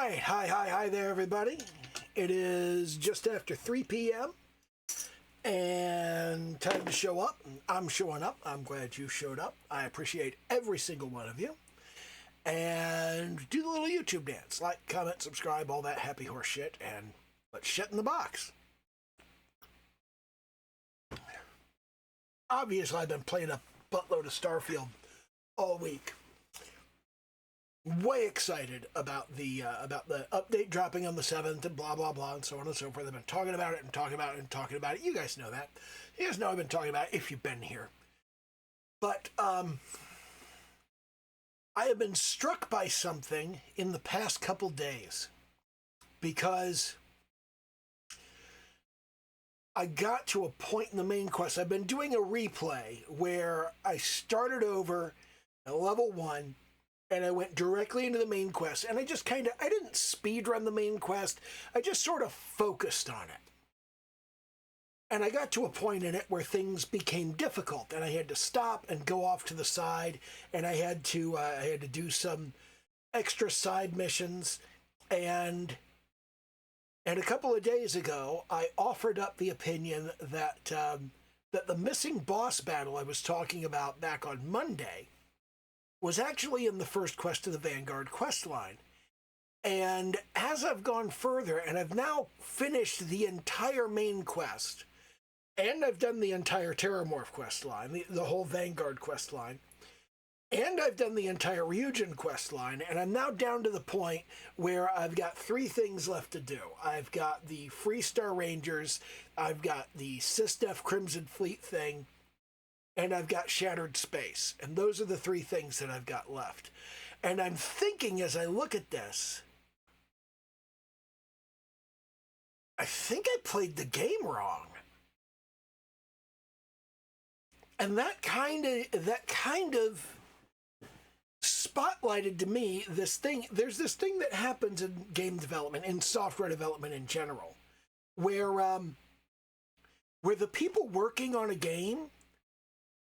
right. Hi there, everybody. It is just after 3 p.m. and time to show up. I'm showing up. I'm glad you showed up. I appreciate every single one of you. And do the little YouTube dance. Like, comment, subscribe, all that happy horse shit, and let's shit in the box. Obviously, I've been playing a buttload of Starfield all week. Way excited about the update dropping on the 7th and blah blah blah and so on and so forth. I've been talking about it and talking about it and talking about it. You guys know that. You guys know I've been talking about it if you've been here. But I have been struck by something in the past couple days because I got to a point in the main quest. I've been doing a replay where I started over at level 1 and I went directly into the main quest, and I didn't speed run the main quest, I just sort of focused on it. And I got to a point in it where things became difficult, and I had to stop and go off to the side, and I had to do some extra side missions, and a couple of days ago, I offered up the opinion that the missing boss battle I was talking about back on Monday was actually in the first quest of the Vanguard quest line. And as I've gone further, and I've now finished the entire main quest, and I've done the entire Terramorph quest line, the whole Vanguard quest line, and I've done the entire Ryujin quest line, and I'm now down to the point where I've got 3 things left to do. I've got the Freestar Rangers, I've got the SysDef Crimson Fleet thing, and I've got Shattered Space. And those are the 3 things that I've got left. And I'm thinking as I look at this, I think I played the game wrong. And that kind of spotlighted to me this thing. There's this thing that happens in game development, in software development in general, where the people working on a game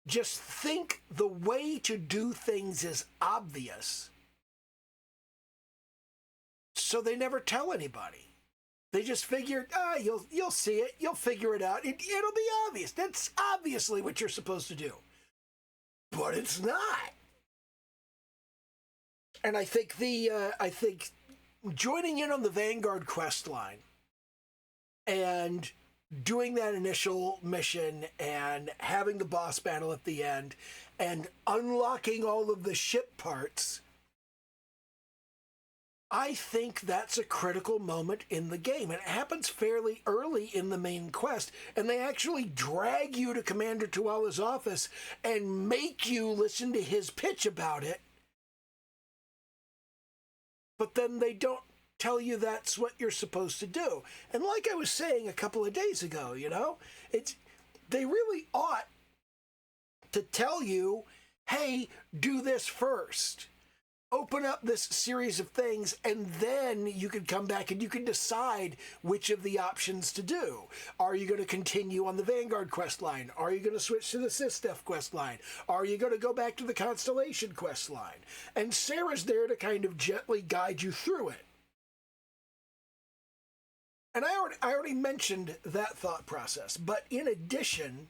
just think the way to do things is obvious, so they never tell anybody. They just figure, you'll see it, you'll figure it out. It'll be obvious. That's obviously what you're supposed to do, but it's not. And I think joining in on the Vanguard quest line and doing that initial mission and having the boss battle at the end and unlocking all of the ship parts, I think that's a critical moment in the game. And it happens fairly early in the main quest, and they actually drag you to Commander Tuala's office and make you listen to his pitch about it. But then they don't tell you that's what you're supposed to do. And like I was saying a couple of days ago, they really ought to tell you, hey, do this first. Open up this series of things, and then you can come back and you can decide which of the options to do. Are you going to continue on the Vanguard quest line? Are you going to switch to the SysDef quest line? Are you going to go back to the Constellation quest line? And Sarah's there to kind of gently guide you through it. And I already mentioned that thought process, but in addition,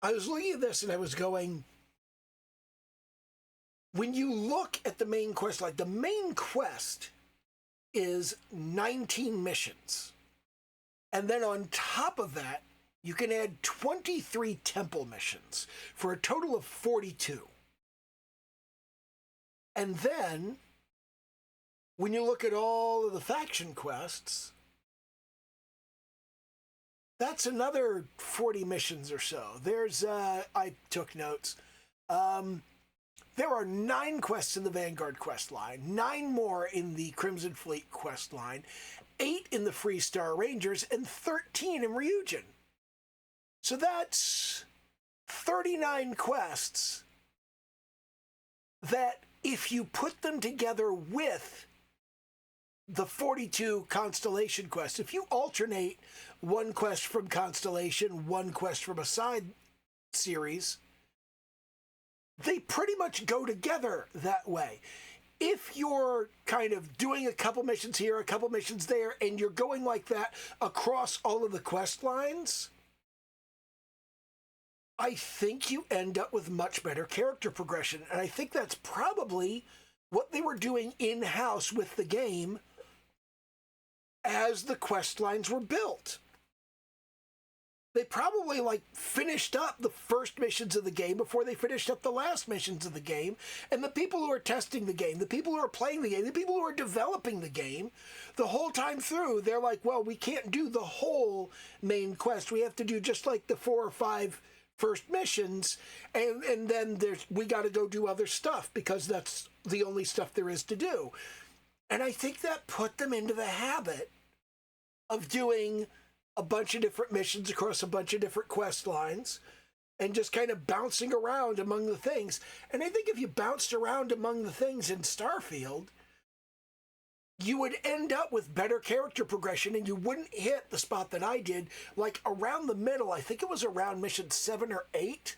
I was looking at this and I was going, when you look at the main quest, like the main quest is 19 missions. And then on top of that, you can add 23 temple missions for a total of 42. And then, when you look at all of the faction quests, that's another 40 missions or so. There's, I took notes. There are 9 quests in the Vanguard quest line, 9 more in the Crimson Fleet quest line, 8 in the Freestar Rangers, and 13 in Ryujin. So that's 39 quests that, if you put them together with the 42 Constellation quests, if you alternate one quest from Constellation, one quest from a side series, they pretty much go together that way. if you're kind of doing a couple missions here, a couple missions there, and you're going like that across all of the quest lines, I think you end up with much better character progression. And I think that's probably what they were doing in-house with the game as the quest lines were built. They probably finished up the first missions of the game before they finished up the last missions of the game. And the people who are testing the game, the people who are playing the game, the people who are developing the game, the whole time through, they're like, well, we can't do the whole main quest. We have to do just like the 4 or 5 first missions. And then we got to go do other stuff because that's the only stuff there is to do. And I think that put them into the habit of doing a bunch of different missions across a bunch of different quest lines and just kind of bouncing around among the things. And I think if you bounced around among the things in Starfield, you would end up with better character progression and you wouldn't hit the spot that I did, like around the middle. I think it was around mission 7 or 8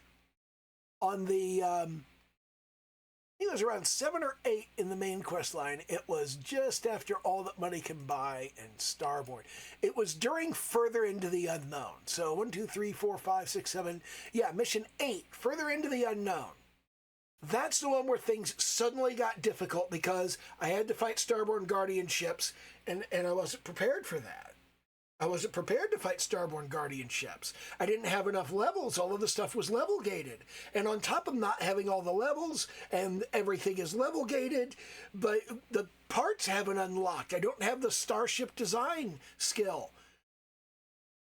on the, I think it was around 7 or 8 in the main quest line. It was just after All That Money Can Buy and Starboard. It was during Further Into the Unknown. So 1, 2, 3, 4, 5, 6, 7. Yeah, mission 8, Further Into the Unknown. That's the one where things suddenly got difficult because I had to fight Starborn Guardian ships, and I wasn't prepared for that. I wasn't prepared to fight Starborn Guardian ships. I didn't have enough levels. All of the stuff was level gated. And on top of not having all the levels and everything is level gated, but the parts haven't unlocked. I don't have the starship design skill.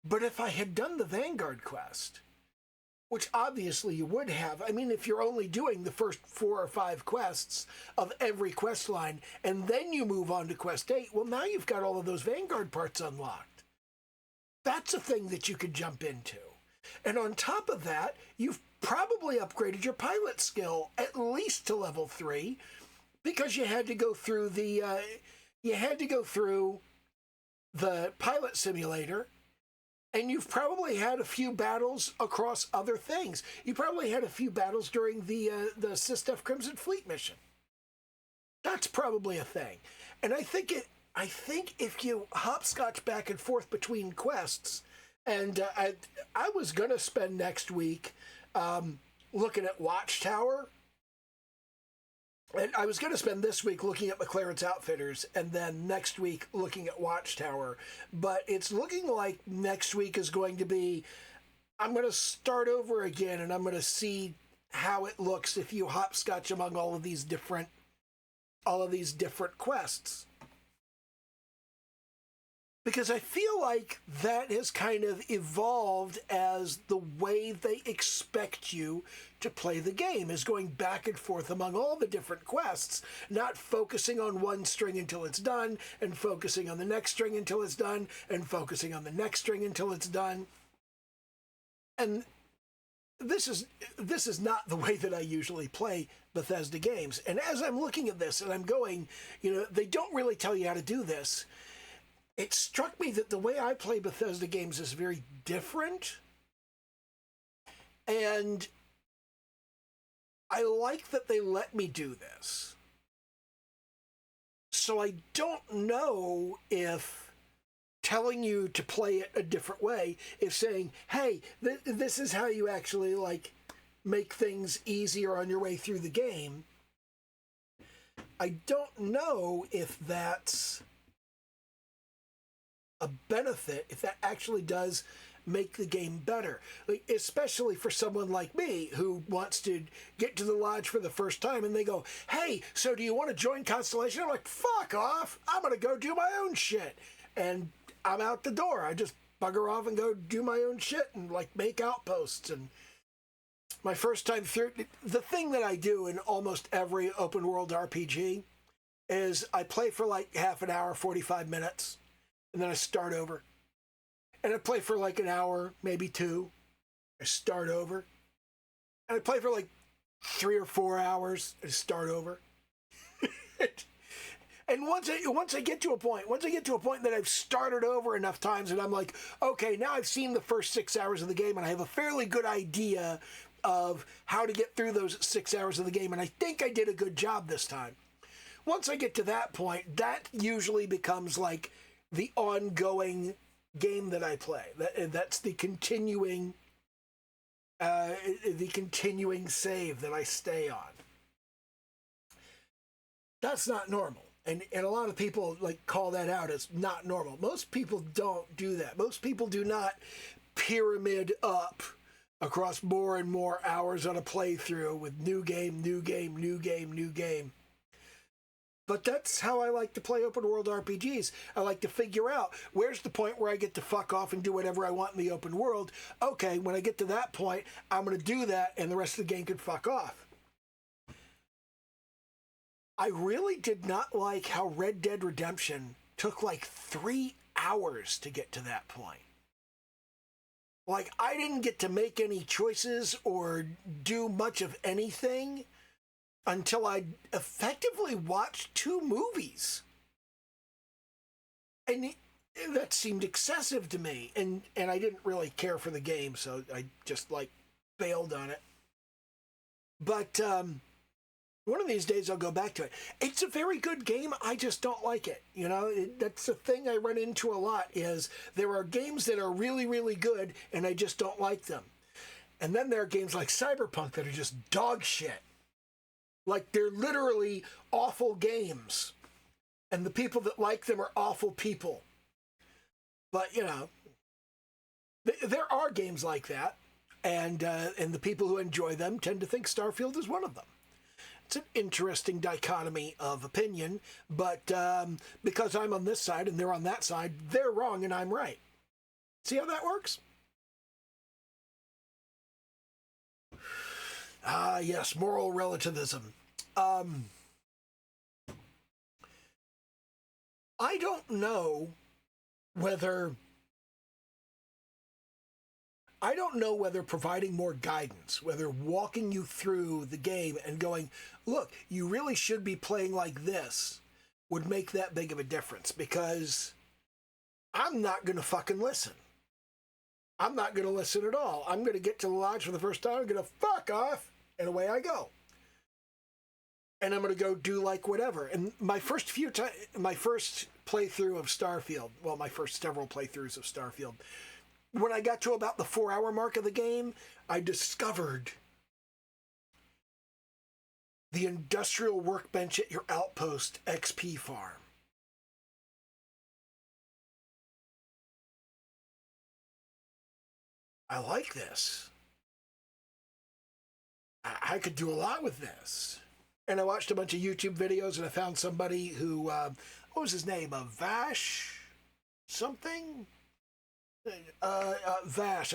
But if I had done the Vanguard quest, which obviously you would have, I mean, if you're only doing the first 4 or 5 quests of every quest line, and then you move on to quest 8, well, now you've got all of those Vanguard parts unlocked. That's a thing that you could jump into. And on top of that, you've probably upgraded your pilot skill at least to level 3 because you had to go through the pilot simulator, and you've probably had a few battles across other things. You probably had a few battles during the Systef Crimson Fleet mission. That's probably a thing. And I think if you hopscotch back and forth between quests, and I was going to spend next week looking at Watchtower, and I was going to spend this week looking at McLaren's Outfitters, and then next week looking at Watchtower, but it's looking like next week is going to be, I'm going to start over again, and I'm going to see how it looks if you hopscotch among all of these different quests. Because I feel like that has kind of evolved as the way they expect you to play the game, is going back and forth among all the different quests, not focusing on one string until it's done, and focusing on the next string until it's done, and focusing on the next string until it's done. And this is not the way that I usually play Bethesda games. And as I'm looking at this and I'm going, they don't really tell you how to do this. It struck me that the way I play Bethesda games is very different. And I like that they let me do this. So I don't know if telling you to play it a different way, if saying, hey, this is how you actually make things easier on your way through the game. I don't know if that's a benefit, if that actually does make the game better, especially for someone like me who wants to get to the lodge for the first time and they go, hey, so do you want to join Constellation? I'm like, fuck off, I'm gonna go do my own shit, and I'm out the door. I just bugger off and go do my own shit and make outposts. And my first time through, the thing that I do in almost every open world RPG is I play for half an hour, 45 minutes, and then I start over. And I play for an hour, maybe 2. I start over. And I play for 3 or 4 hours and start over. And once I get to a point that I've started over enough times and I'm like, okay, now I've seen the first 6 hours of the game and I have a fairly good idea of how to get through those 6 hours of the game, and I think I did a good job this time. once I get to that point, that usually becomes like the ongoing game that I play. That's the continuing save that I stay on. That's not normal. And a lot of people like call that out as not normal. Most people don't do that. Most people do not pyramid up across more and more hours on a playthrough with new game, new game, new game, new game. But that's how I like to play open world RPGs. I like to figure out where's the point where I get to fuck off and do whatever I want in the open world. Okay, when I get to that point, I'm going to do that and the rest of the game can fuck off. I really did not like how Red Dead Redemption took like 3 hours to get to that point. Like, I didn't get to make any choices or do much of anything until I effectively watched 2 movies. And that seemed excessive to me. And I didn't really care for the game, so I just, like, bailed on it. But, one of these days I'll go back to it. It's a very good game. I just don't like it. You know, that's the thing I run into a lot is there are games that are really, really good and I just don't like them. And then there are games like Cyberpunk that are just dog shit. Like they're literally awful games. And the people that like them are awful people. But, you know, there are games like that. And the people who enjoy them tend to think Starfield is one of them. It's an interesting dichotomy of opinion, but because I'm on this side and they're on that side, they're wrong and I'm right. See how that works? Ah, yes, moral relativism. I don't know whether providing more guidance, whether walking you through the game and going, look, you really should be playing like this, would make that big of a difference, because I'm not going to fucking listen. I'm not going to listen at all. I'm going to get to the lodge for the first time, I'm going to fuck off, and away I go. And I'm going to go do like whatever. And my first playthrough of Starfield, well, my first several playthroughs of Starfield, when I got to about the 4-hour mark of the game, I discovered the industrial workbench at your outpost XP farm. I like this. I could do a lot with this. And I watched a bunch of YouTube videos and I found somebody who, what was his name? Vash something? Vash.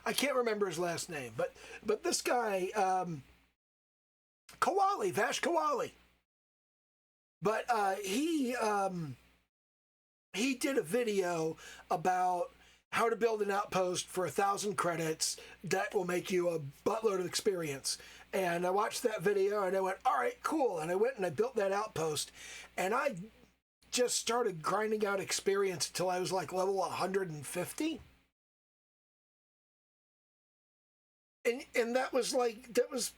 I can't remember his last name, but this guy, Kowali, Vash Kowali. But he did a video about how to build an outpost for 1,000 credits that will make you a buttload of experience. And I watched that video and I went, all right, cool. And I went and I built that outpost. And I just started grinding out experience until I was like level 150. And that was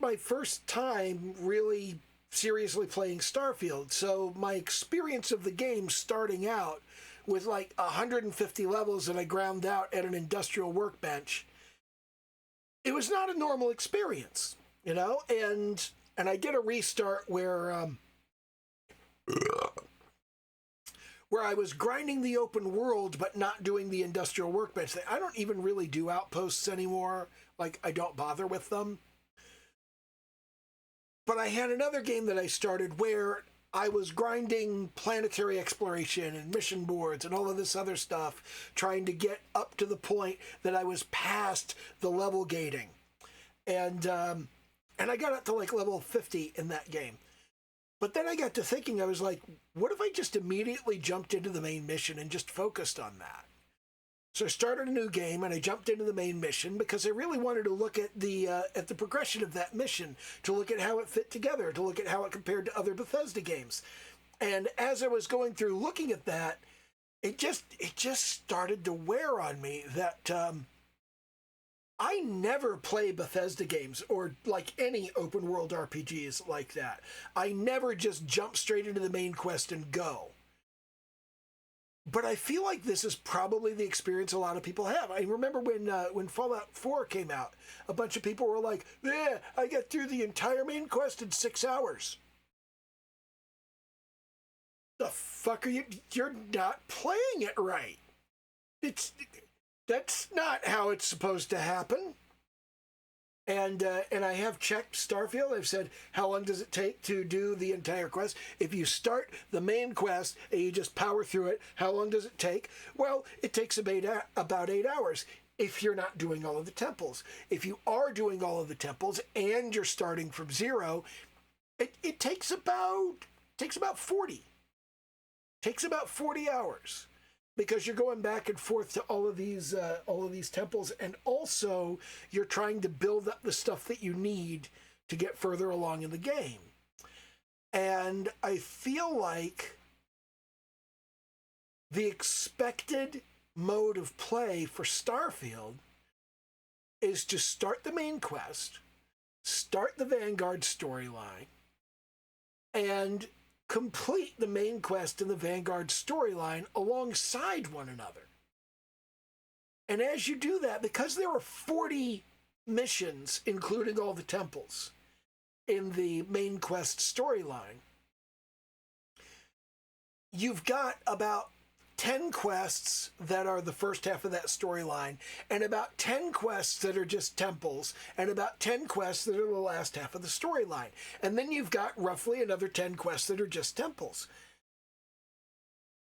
my first time really seriously playing Starfield. So my experience of the game starting out with like 150 levels that I ground out at an industrial workbench, it was not a normal experience, you know? And I did a restart where I was grinding the open world but not doing the industrial workbench. I don't even really do outposts anymore. Like, I don't bother with them. But I had another game that I started where I was grinding planetary exploration and mission boards and all of this other stuff, trying to get up to the point that I was past the level gating. And I got up to like level 50 in that game. But then I got to thinking, I was like, what if I just immediately jumped into the main mission and just focused on that? So I started a new game and I jumped into the main mission because I really wanted to look at the progression of that mission, to look at how it fit together, to look at how it compared to other Bethesda games. And as I was going through looking at that, it just started to wear on me that I never play Bethesda games or like any open world RPGs like that. I never just jump straight into the main quest and go. But I feel like this is probably the experience a lot of people have. I remember when Fallout 4 came out, a bunch of people were like, "Yeah, I got through the entire main quest in 6 hours." The fuck are you? You're not playing it right. That's not how it's supposed to happen. And I have checked Starfield. I've said, how long does it take to do the entire quest? If you start the main quest and you just power through it, how long does it take? Well, it takes about 8 hours if you're not doing all of the temples. If you are doing all of the temples and you're starting from zero, it takes about 40. Takes about 40 hours. Because you're going back and forth to all of these temples, and also you're trying to build up the stuff that you need to get further along in the game. And I feel like the expected mode of play for Starfield is to start the main quest, start the Vanguard storyline, and complete the main quest and the Vanguard storyline alongside one another. And as you do that, because there are 40 missions, including all the temples, in the main quest storyline, you've got about 10 quests that are the first half of that storyline, and about 10 quests that are just temples, and about 10 quests that are the last half of the storyline. And then you've got roughly another 10 quests that are just temples.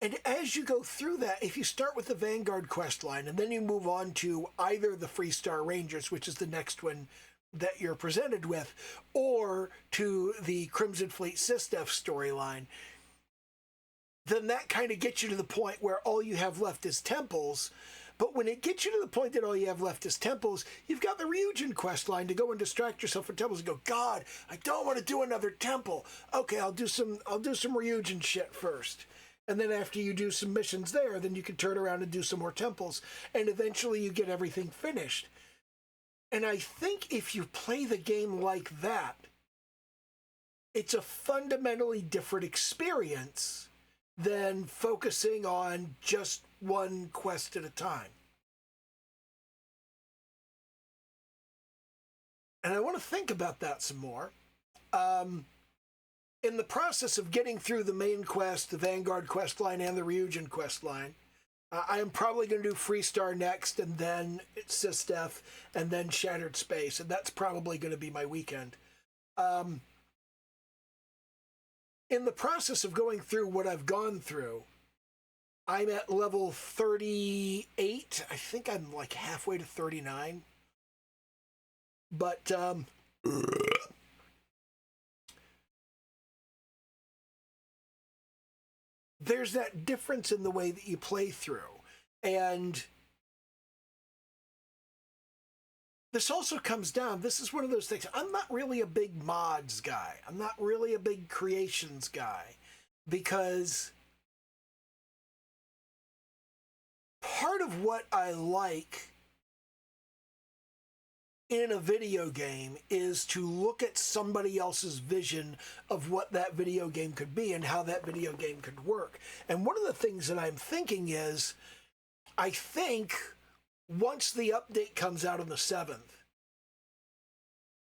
And as you go through that, if you start with the Vanguard quest line, and then you move on to either the Freestar Rangers, which is the next one that you're presented with, or to the Crimson Fleet Sysdef storyline, then that kind of gets you to the point where all you have left is temples. But when it gets you to the point that all you have left is temples, you've got the Ryujin quest line to go and distract yourself from temples and go, God, I don't want to do another temple. Okay, I'll do some Ryujin shit first. And then after you do some missions there, then you can turn around and do some more temples. And eventually you get everything finished. And I think if you play the game like that, it's a fundamentally different experience than focusing on just one quest at a time. And I want to think about that some more. In the process of getting through the main quest, the Vanguard quest line, and the Ryujin quest line, I am probably going to do Freestar next, and then Sysdef, and then Shattered Space, and that's probably going to be my weekend. In the process of going through what I've gone through, I'm at level 38. I think I'm like halfway to 39. But there's that difference in the way that you play through. And this also comes down, this is one of those things, I'm not really a big mods guy. I'm not really a big creations guy, because part of what I like in a video game is to look at somebody else's vision of what that video game could be and how that video game could work. And one of the things that I'm thinking is, I think once the update comes out on the 7th,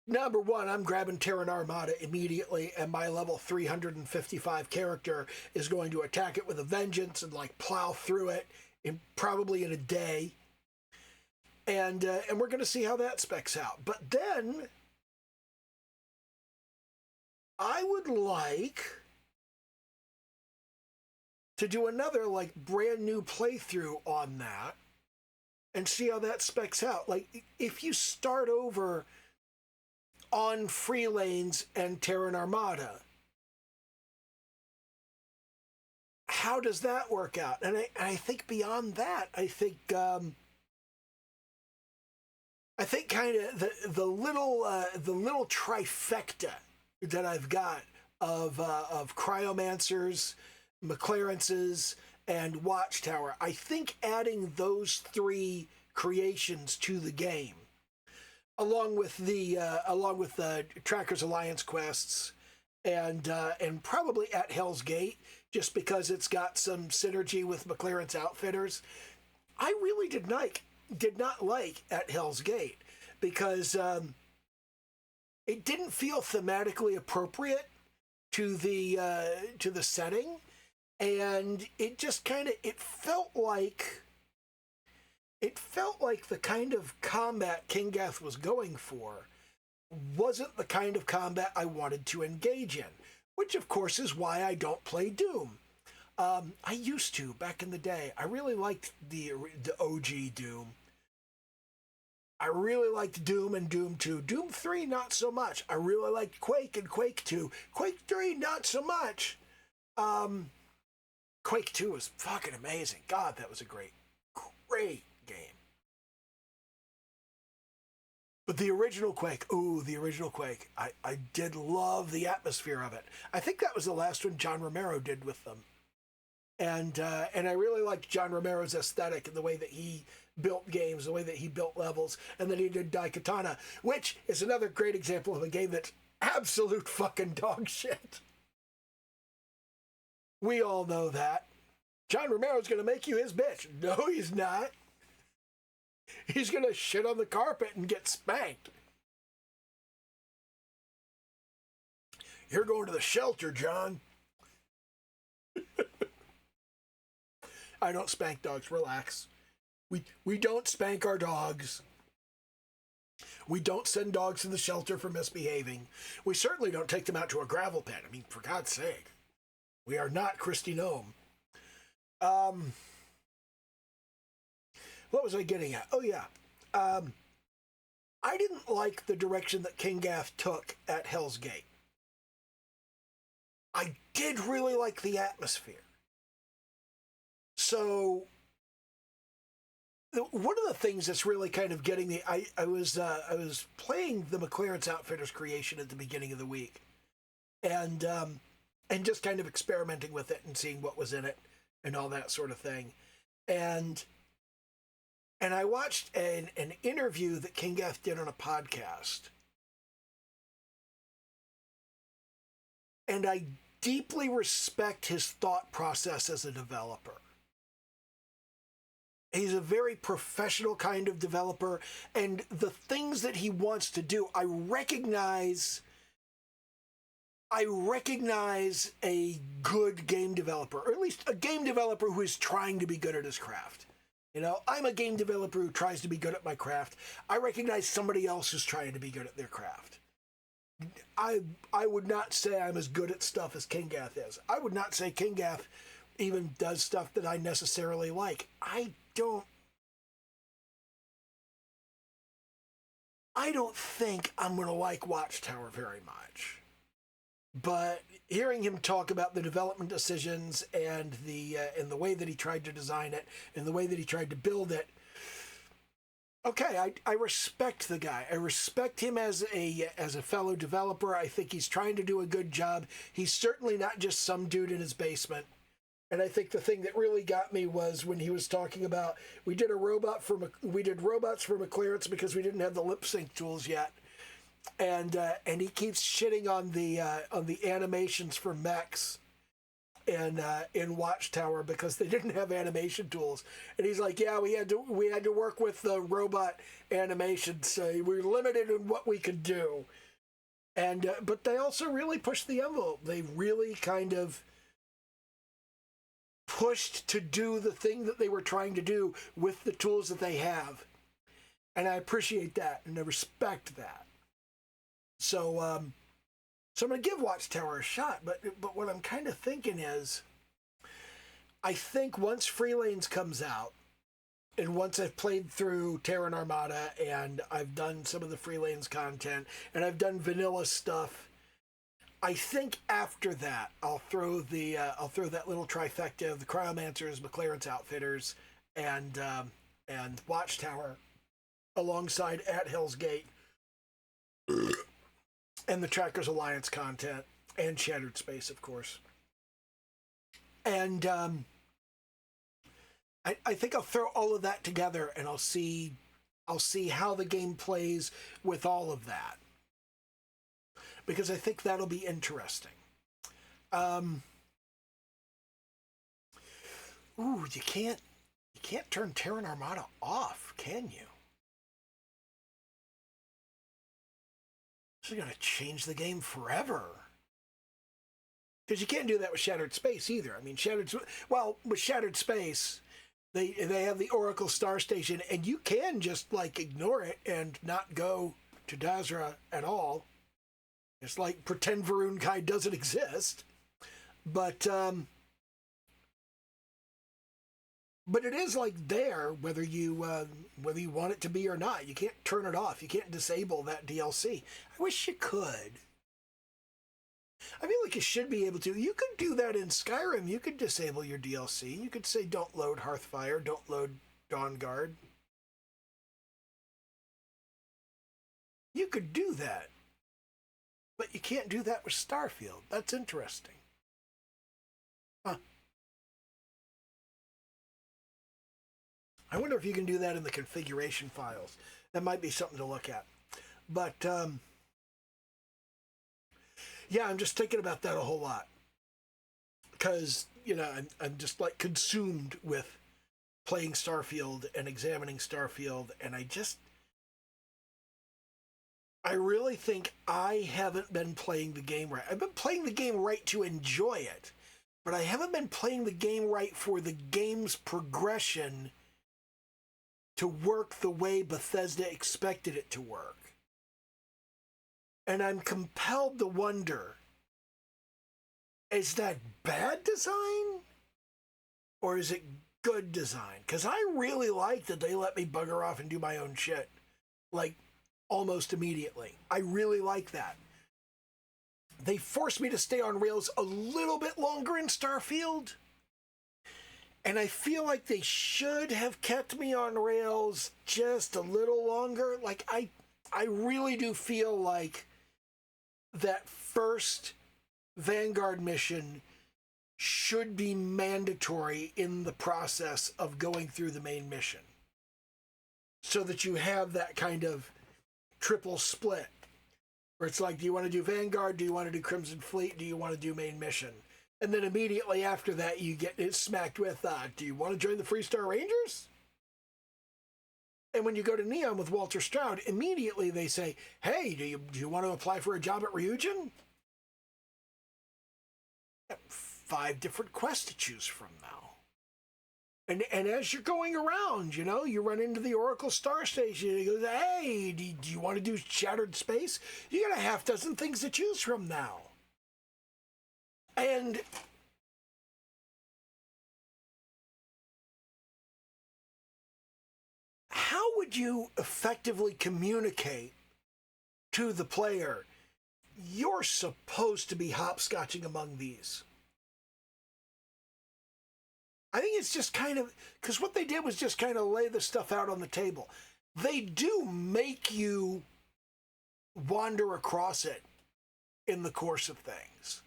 number one, I'm grabbing Terran Armada immediately, and my level 355 character is going to attack it with a vengeance and like plow through it probably in a day. And we're going to see how that specs out. But then I would like to do another like brand new playthrough on that and see how that specs out. Like, if you start over on Free Lanes and Terran Armada, how does that work out? And I think beyond that, I think kind of the little trifecta that I've got of Cryomancers, McClarences, and Watchtower, I think adding those three creations to the game along with the Trackers Alliance quests, and probably at Hell's Gate, just because it's got some synergy with McLaren's Outfitters. I really did not like at Hell's Gate because it didn't feel thematically appropriate to the setting, and it just kind of it felt like the kind of combat Kingath was going for wasn't the kind of combat I wanted to engage in, which of course is why I don't play Doom. I used to back in the day. I really liked the OG Doom. I really liked Doom and Doom 2. Doom 3, not so much. I really liked Quake and Quake 2. Quake 3, not so much. Quake 2 was fucking amazing. God, that was a great game. But the original Quake, I did love the atmosphere of it. I think that was the last one John Romero did with them. And I really liked John Romero's aesthetic and the way that he built games, the way that he built levels, and then he did Daikatana, which is another great example of a game that's absolute fucking dog shit. We all know that. John Romero's going to make you his bitch. No, he's not. He's going to shit on the carpet and get spanked. You're going to the shelter, John. I don't spank dogs. Relax. We don't spank our dogs. We don't send dogs to the shelter for misbehaving. We certainly don't take them out to a gravel pit. I mean, for God's sake. We are not Christy Nome. What was I getting at? Oh, yeah. I didn't like the direction that Kingath took at Hell's Gate. I did really like the atmosphere. So, one of the things that's really kind of getting me, I was playing the McLaren's Outfitters creation at the beginning of the week, and just kind of experimenting with it and seeing what was in it and all that sort of thing, and I watched an interview that Kingath did on a podcast, and I deeply respect his thought process as a developer. He's a very professional kind of developer, and the things that he wants to do, I recognize a good game developer, or at least a game developer who is trying to be good at his craft. You know, I'm a game developer who tries to be good at my craft. I recognize somebody else who's trying to be good at their craft. I would not say I'm as good at stuff as Kingath is. I would not say Kingath even does stuff that I necessarily like. I don't think I'm going to like Watchtower very much. But hearing him talk about the development decisions and the way that he tried to design it and the way that he tried to build it, okay, I respect the guy. I respect him as a fellow developer. I think he's trying to do a good job. He's certainly not just some dude in his basement. And I think the thing that really got me was when he was talking about we did robots for McLaren's because we didn't have the lip sync tools yet, and he keeps shitting on the animations for mechs in Watchtower because they didn't have animation tools, and he's like, yeah, we had to work with the robot animations, so we were limited in what we could do, and but they also really pushed the envelope. They really kind of pushed to do the thing that they were trying to do with the tools that they have. And I appreciate that and I respect that. So I'm going to give Watchtower a shot, but what I'm kind of thinking is, I think once Free Lanes comes out, and once I've played through Terran Armada and I've done some of the Free Lanes content and I've done vanilla stuff, I think after that, I'll throw that little trifecta of the Cryomancers, McLaren's Outfitters, and Watchtower alongside At Hell's Gate and the Trackers Alliance content and Shattered Space, of course. And I think I'll throw all of that together and I'll see I'll see how the game plays with all of that, because I think that'll be interesting. Ooh, you can't turn Terran Armada off, can you? This is going to change the game forever. Because you can't do that with Shattered Space either. I mean, with Shattered Space, they have the Oracle Star Station, and you can just, like, ignore it and not go to Dazra at all. It's like pretend Varun Kai doesn't exist. But it is, like, there, whether you want it to be or not. You can't turn it off. You can't disable that DLC. I wish you could. I feel like you should be able to. You could do that in Skyrim. You could disable your DLC. You could say, don't load Hearthfire, don't load Dawnguard. You could do that. But you can't do that with Starfield. That's interesting. Huh. I wonder if you can do that in the configuration files. That might be something to look at. But, yeah, I'm just thinking about that a whole lot. Because, I'm just, like, consumed with playing Starfield and examining Starfield, and I really think I haven't been playing the game right. I've been playing the game right to enjoy it, but I haven't been playing the game right for the game's progression to work the way Bethesda expected it to work. And I'm compelled to wonder, is that bad design? Or is it good design? Because I really like that they let me bugger off and do my own shit. Like, almost immediately. I really like that. They forced me to stay on rails a little bit longer in Starfield. And I feel like they should have kept me on rails just a little longer. Like, I really do feel like that first Vanguard mission should be mandatory in the process of going through the main mission. So that you have that kind of triple split. Where it's like, do you want to do Vanguard? Do you want to do Crimson Fleet? Do you want to do main mission? And then immediately after that, you get it smacked with, do you want to join the Freestar Rangers? And when you go to Neon with Walter Stroud, immediately they say, hey, do you want to apply for a job at Ryujin? 5 different quests to choose from now. And as you're going around, you run into the Oracle Star Station, and he goes, hey, do you want to do Shattered Space? You got a half dozen things to choose from now. And how would you effectively communicate to the player, you're supposed to be hopscotching among these? I think it's just kind of, because what they did was just kind of lay the stuff out on the table. They do make you wander across it in the course of things.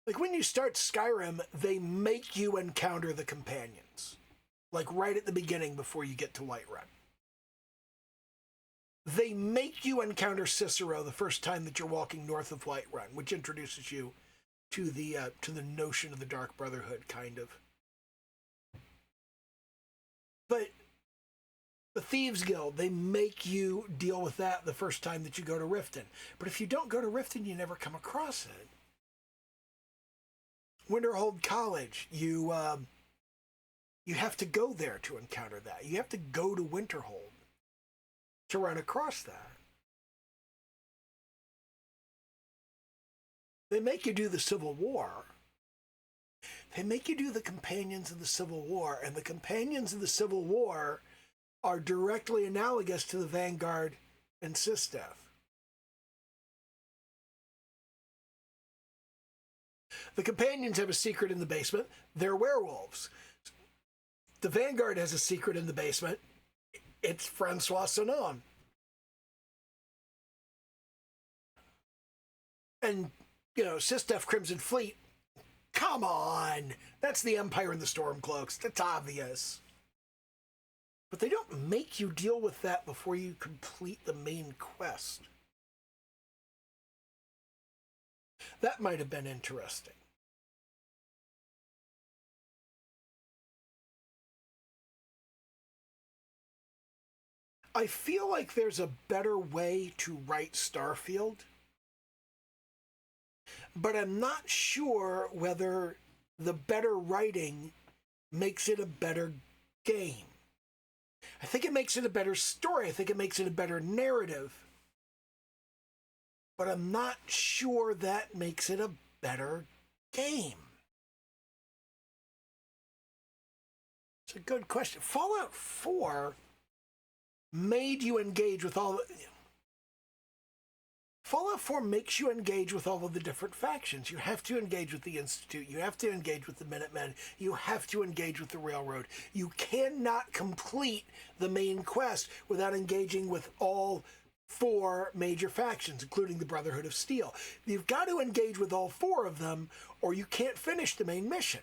Like when you start Skyrim, they make you encounter the companions. Like right at the beginning before you get to Whiterun. They make you encounter Cicero the first time that you're walking north of Whiterun, which introduces you to the notion of the Dark Brotherhood, kind of. But the Thieves Guild, they make you deal with that the first time that you go to Riften. But if you don't go to Riften, you never come across it. Winterhold College, you have to go there to encounter that. You have to go to Winterhold to run across that. They make you do the Civil War. They make you do the Companions of the Civil War, and the Companions of the Civil War are directly analogous to the Vanguard and Sisteth. The Companions have a secret in the basement. They're werewolves. The Vanguard has a secret in the basement. It's Francois Sanon. And, Sisteth Crimson Fleet, come on! That's the Empire and the Stormcloaks. That's obvious. But they don't make you deal with that before you complete the main quest. That might have been interesting. I feel like there's a better way to write Starfield, but I'm not sure whether the better writing makes it a better game. I think it makes it a better story. I think it makes it a better narrative. But I'm not sure that makes it a better game. It's a good question. Fallout 4 made you engage with all... Fallout 4 makes you engage with all of the different factions. You have to engage with the Institute. You have to engage with the Minutemen. You have to engage with the Railroad. You cannot complete the main quest without engaging with all 4 major factions, including the Brotherhood of Steel. You've got to engage with all 4 of them, or you can't finish the main mission.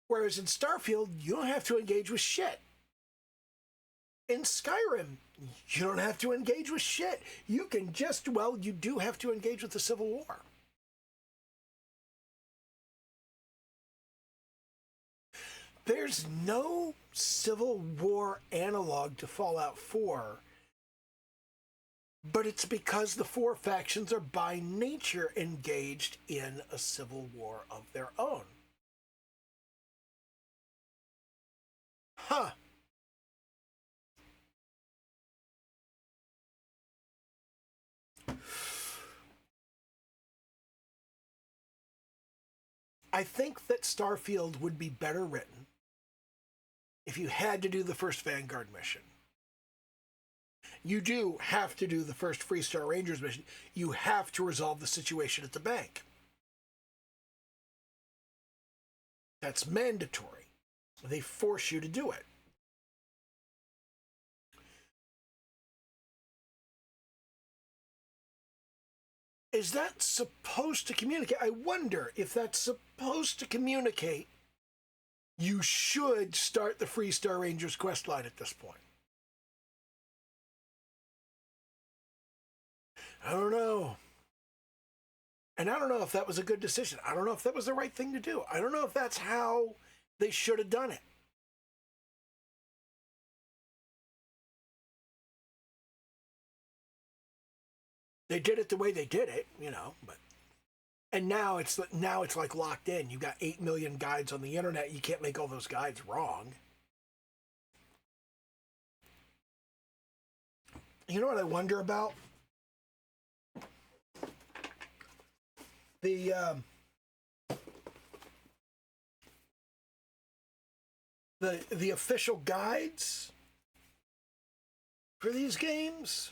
Whereas in Starfield, you don't have to engage with shit. In Skyrim, you don't have to engage with shit. You can just, well, you do have to engage with the Civil War. There's no Civil War analog to Fallout 4, but it's because the 4 factions are by nature engaged in a civil war of their own. Huh. I think that Starfield would be better written if you had to do the first Vanguard mission. You do have to do the first Freestar Rangers mission. You have to resolve the situation at the bank. That's mandatory. They force you to do it. Is that supposed to communicate? I wonder if that's supposed to communicate you should start the Freestar Rangers questline at this point. I don't know. And I don't know if that was a good decision. I don't know if that was the right thing to do. I don't know if that's how they should have done it. They did it the way they did it, you know, but and now it's like locked in. You've got 8 million guides on the internet. You can't make all those guides wrong. You know what I wonder about? The official guides for these games,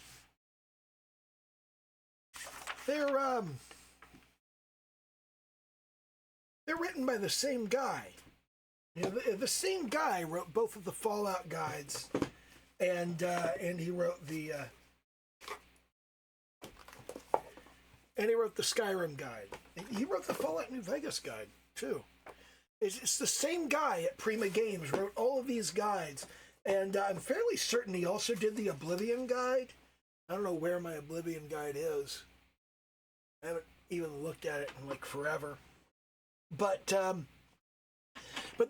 they're written by the same guy. You know, the same guy wrote both of the Fallout guides, and he wrote the Skyrim guide. He wrote the Fallout New Vegas guide too. It's the same guy at Prima Games wrote all of these guides, and I'm fairly certain he also did the Oblivion guide. I don't know where my Oblivion guide is. I haven't even looked at it in like forever. But the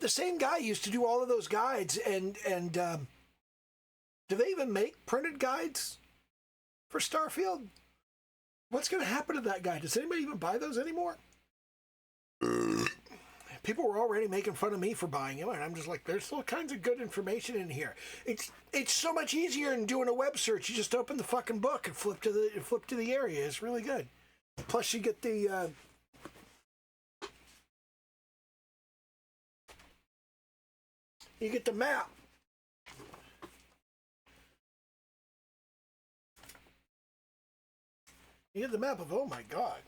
same guy used to do all of those guides, and do they even make printed guides for Starfield? What's going to happen to that guide? Does anybody even buy those anymore? People were already making fun of me for buying them, and I'm just like, there's all kinds of good information in here. It's so much easier than doing a web search. You just open the fucking book and flip to the area. It's really good. Plus, you get the map. You get the map of, oh my God.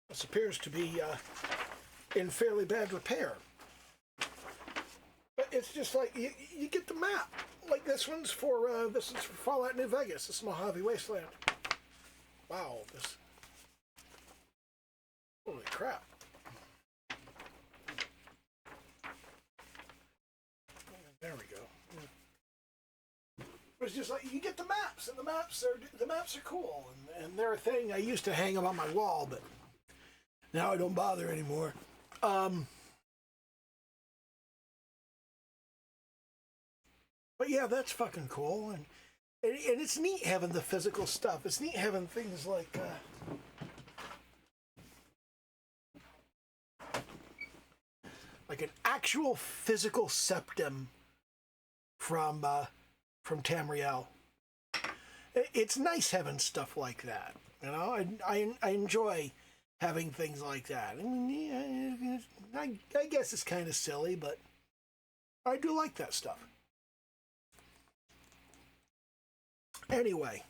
This appears to be in fairly bad repair. But it's just like, you get the map. Like this is for Fallout New Vegas. This is Mojave Wasteland. Wow, this crap. There we go. It's just like you get the maps, and the maps are cool, and they're a thing. I used to hang them on my wall, but now I don't bother anymore. But yeah, that's fucking cool, and it's neat having the physical stuff. It's neat having things like an actual physical septum from Tamriel. It's nice having stuff like that. You know, I enjoy having things like that. I mean, I guess it's kind of silly, but I do like that stuff. Anyway,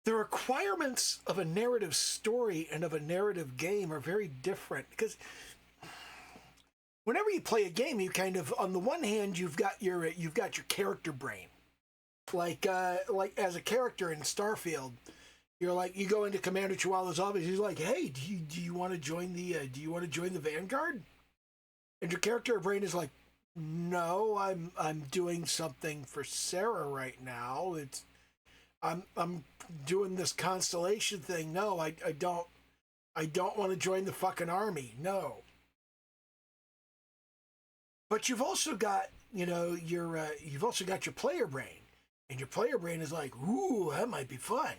the requirements of a narrative story and of a narrative game are very different, because whenever you play a game, you kind of, on the one hand, you've got your character brain, like as a character in Starfield, you're like, you go into Commander Chihuahua's office, he's like, hey, do you want to join the Vanguard? And your character brain is like, no, I'm doing something for Sarah right now. I'm doing this constellation thing. No, I don't want to join the fucking army. No. But you've also got, you've also got your player brain, and your player brain is like, ooh, that might be fun.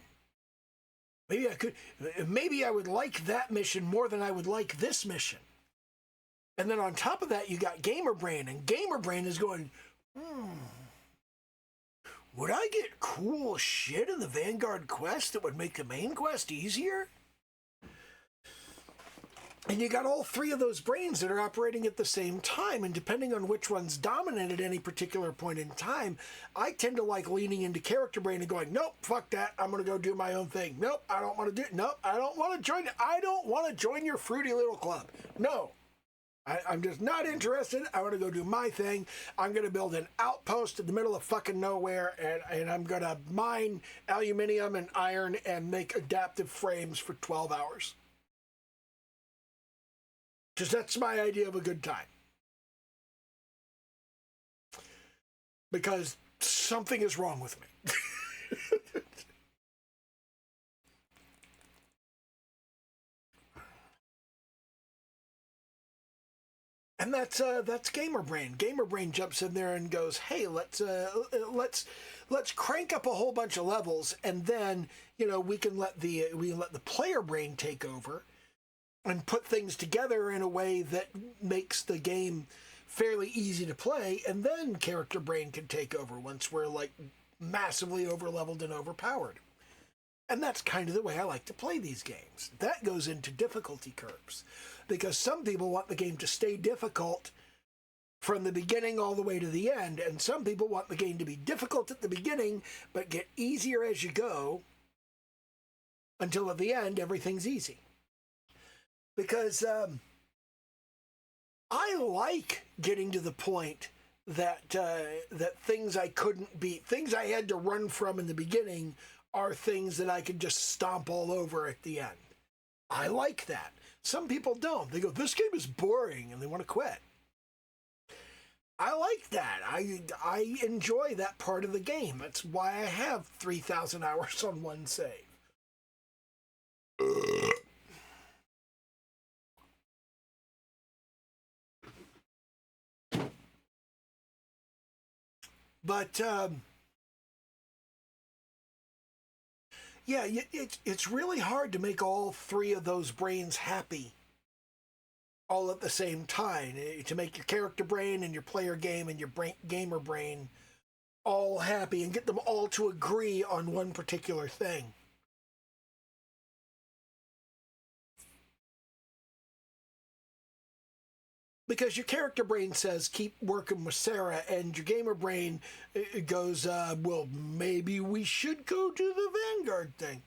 Maybe I would like that mission more than I would like this mission. And then on top of that, you got gamer brain, and gamer brain is going, would I get cool shit in the Vanguard quest that would make the main quest easier? And you got all three of those brains that are operating at the same time, and depending on which one's dominant at any particular point in time, I tend to like leaning into character brain and going, nope, fuck that, I'm going to go do my own thing. Nope, I don't want to do it. Nope, I don't want to join your fruity little club. No. I'm just not interested. I want to go do my thing. I'm going to build an outpost in the middle of fucking nowhere, and I'm going to mine aluminium and iron and make adaptive frames for 12 hours. Because that's my idea of a good time. Because something is wrong with me. And that's gamer brain. Gamer brain jumps in there and goes, "Hey, let's crank up a whole bunch of levels, and then we can let the player brain take over, and put things together in a way that makes the game fairly easy to play, and then character brain can take over once we're like massively over-leveled and overpowered." And that's kind of the way I like to play these games. That goes into difficulty curves, because some people want the game to stay difficult from the beginning all the way to the end, and some people want the game to be difficult at the beginning but get easier as you go until at the end everything's easy. Because I like getting to the point that things I couldn't beat, things I had to run from in the beginning, are things that I can just stomp all over at the end. I like that. Some people don't. They go, this game is boring, and they want to quit. I like that. I enjoy that part of the game. That's why I have 3,000 hours on one save. But yeah, it's really hard to make all three of those brains happy all at the same time. To make your character brain and your player game and your gamer brain all happy and get them all to agree on one particular thing. Because your character brain says, keep working with Sarah, and your gamer brain goes, well, maybe we should go do the Vanguard thing.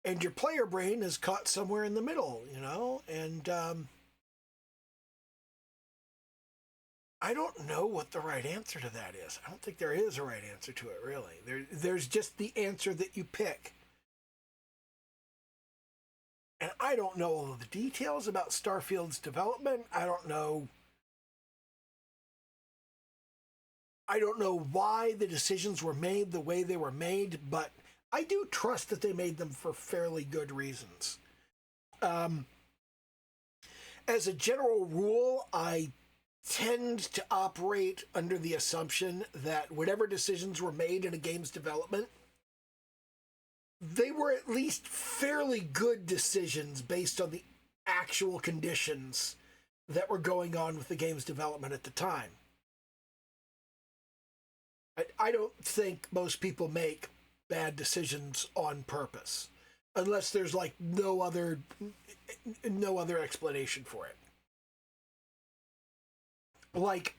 And your player brain is caught somewhere in the middle, and I don't know what the right answer to that is. I don't think there is a right answer to it, really. There's just the answer that you pick. And I don't know all of the details about Starfield's development. I don't know why the decisions were made the way they were made, but I do trust that they made them for fairly good reasons. As a general rule, I tend to operate under the assumption that whatever decisions were made in a game's development, they were at least fairly good decisions based on the actual conditions that were going on with the game's development at the time. I don't think most people make bad decisions on purpose, unless there's like no other explanation for it. Like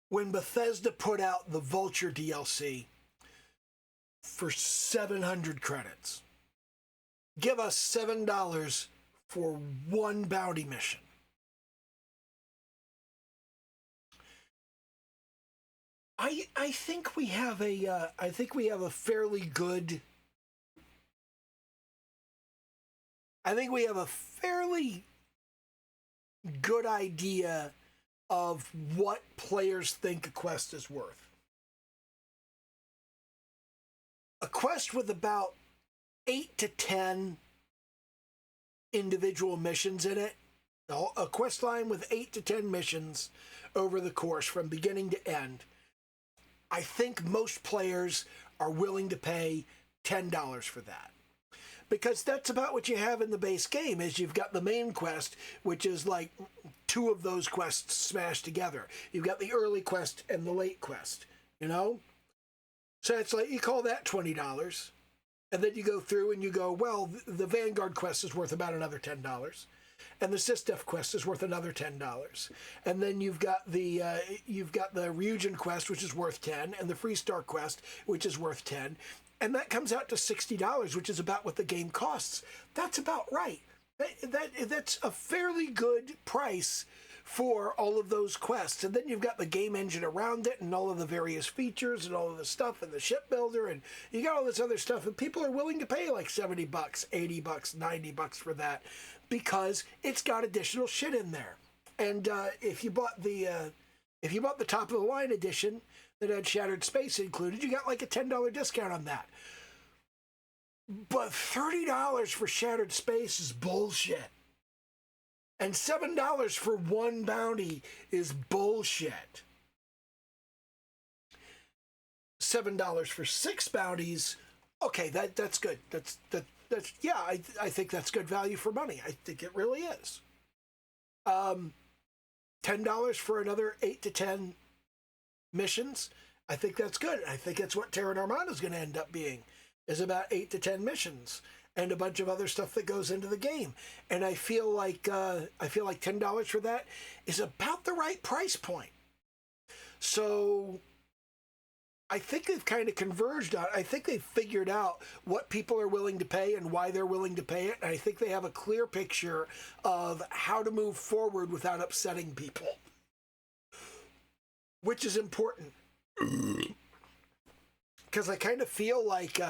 when Bethesda put out the Vulture DLC for 700 credits. Give us $7 for one bounty mission. I think we have a fairly good. I think we have a fairly good idea of what players think a quest is worth. A quest with about 8 to 10 individual missions in it, a quest line with 8 to 10 missions over the course from beginning to end, I think most players are willing to pay $10 for that. Because that's about what you have in the base game, is you've got the main quest, which is like 2 of those quests smashed together. You've got the early quest and the late quest, you know? So it's like, you call that $20. And then you go through and you go, well, the Vanguard quest is worth about another $10. And the SysDef quest is worth another $10. And then you've got the Ryujin quest, which is worth $10, and the Freestar quest, which is worth $10. And that comes out to $60, which is about what the game costs. That's about right. That's a fairly good price for all of those quests. And then you've got the game engine around it and all of the various features and all of the stuff and the ship builder, and you got all this other stuff, and people are willing to pay like $70, $80, $90 for that because it's got additional shit in there. And if you bought the top of the line edition that had Shattered Space included, you got like a $10 discount on that. But $30 for Shattered Space is bullshit. And $7 for one bounty is bullshit. $7 for 6 bounties, okay, that's good. That's yeah, I think that's good value for money. I think it really is. $10 for another 8 to 10 missions, I think that's good. I think that's what Terran Armada is going to end up being, is about 8 to 10 missions and a bunch of other stuff that goes into the game. And I feel like $10 for that is about the right price point. So I think they've kind of converged on. I think they've figured out what people are willing to pay and why they're willing to pay it. And I think they have a clear picture of how to move forward without upsetting people, which is important. Because I kind of feel like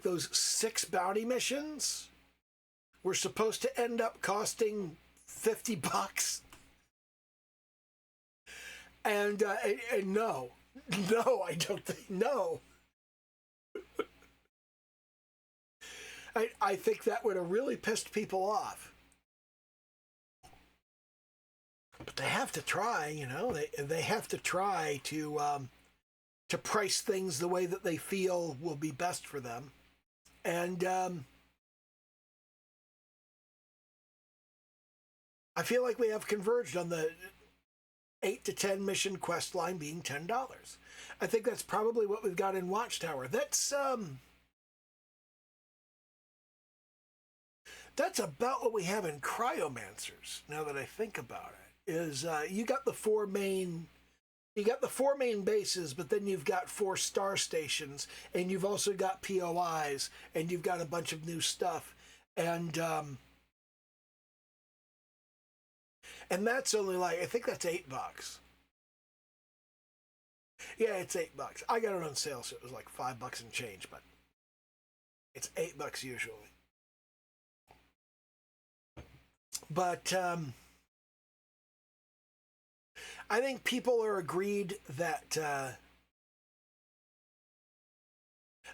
those 6 bounty missions were supposed to end up costing $50. And no, I don't think, no. I think that would have really pissed people off. But they have to try, you know, they have to try to price things the way that they feel will be best for them. And I feel like we have converged on the 8 to 10 mission quest line being $10. I think that's probably what we've got in Watchtower. That's about what we have in Cryomancers, now that I think about it. Is you got the 4 main bases, but then you've got 4 star stations, and you've also got POIs, and you've got a bunch of new stuff. And And that's only like, I think that's $8. Yeah, it's $8. I got it on sale, so it was like $5 and change, but it's $8 usually. But I think people are agreed that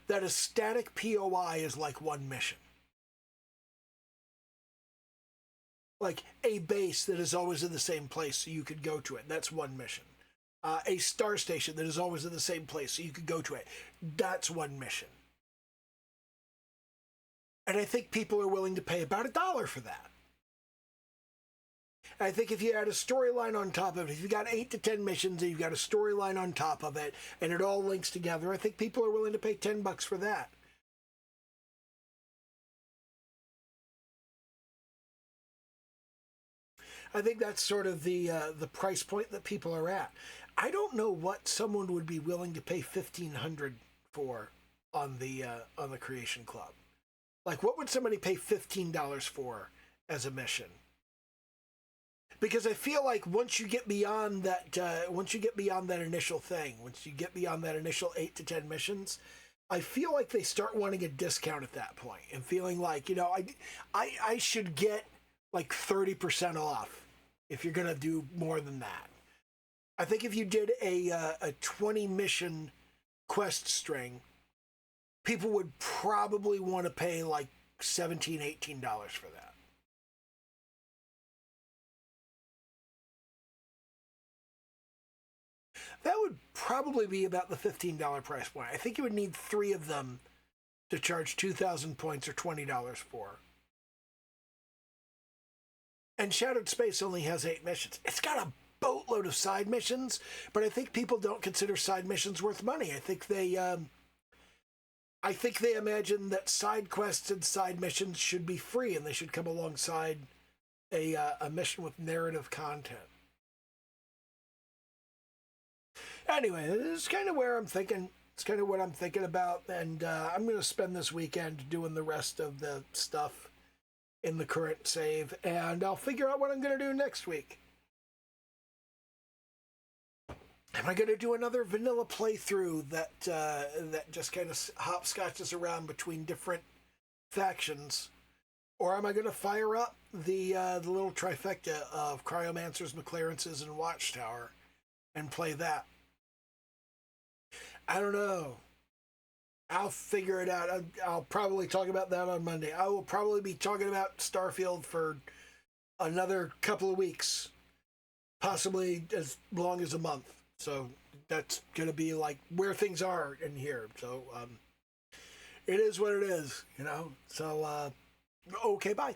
that a static POI is like one mission. Like a base that is always in the same place so you could go to it. That's one mission. A star station that is always in the same place so you could go to it. That's one mission. And I think people are willing to pay about $1 for that. And I think if you add a storyline on top of it, if you've got 8 to 10 missions and you've got a storyline on top of it, and it all links together, I think people are willing to pay $10 for that. I think that's sort of the price point that people are at. I don't know what someone would be willing to pay $1,500 for on the Creation Club. Like, what would somebody pay $15 for as a mission? Because I feel like once you get beyond that initial thing, once you get beyond that initial 8 to 10 missions, I feel like they start wanting a discount at that point and feeling like, you know, I should get like 30% off if you're gonna do more than that. I think if you did a 20 mission quest string, people would probably want to pay like $17, $18 for that. That would probably be about the $15 price point. I think you would need 3 of them to charge 2,000 points or $20 for. And Shattered Space only has 8 missions. It's got a boatload of side missions, but I think people don't consider side missions worth money. I think they imagine that side quests and side missions should be free, and they should come alongside a mission with narrative content. Anyway, this is kind of where I'm thinking. It's kind of what I'm thinking about, and I'm going to spend this weekend doing the rest of the stuff in the current save, and I'll figure out what I'm going to do next week. Am I going to do another vanilla playthrough that just kind of hopscotches around between different factions, or am I going to fire up the little trifecta of Cryomancers, McClarences, and Watchtower and play that? I don't know. I'll figure it out. I'll probably talk about that on Monday. I will probably be talking about Starfield for another couple of weeks, possibly as long as a month. So that's going to be like where things are in here. So it is what it is, you know. So, okay, bye.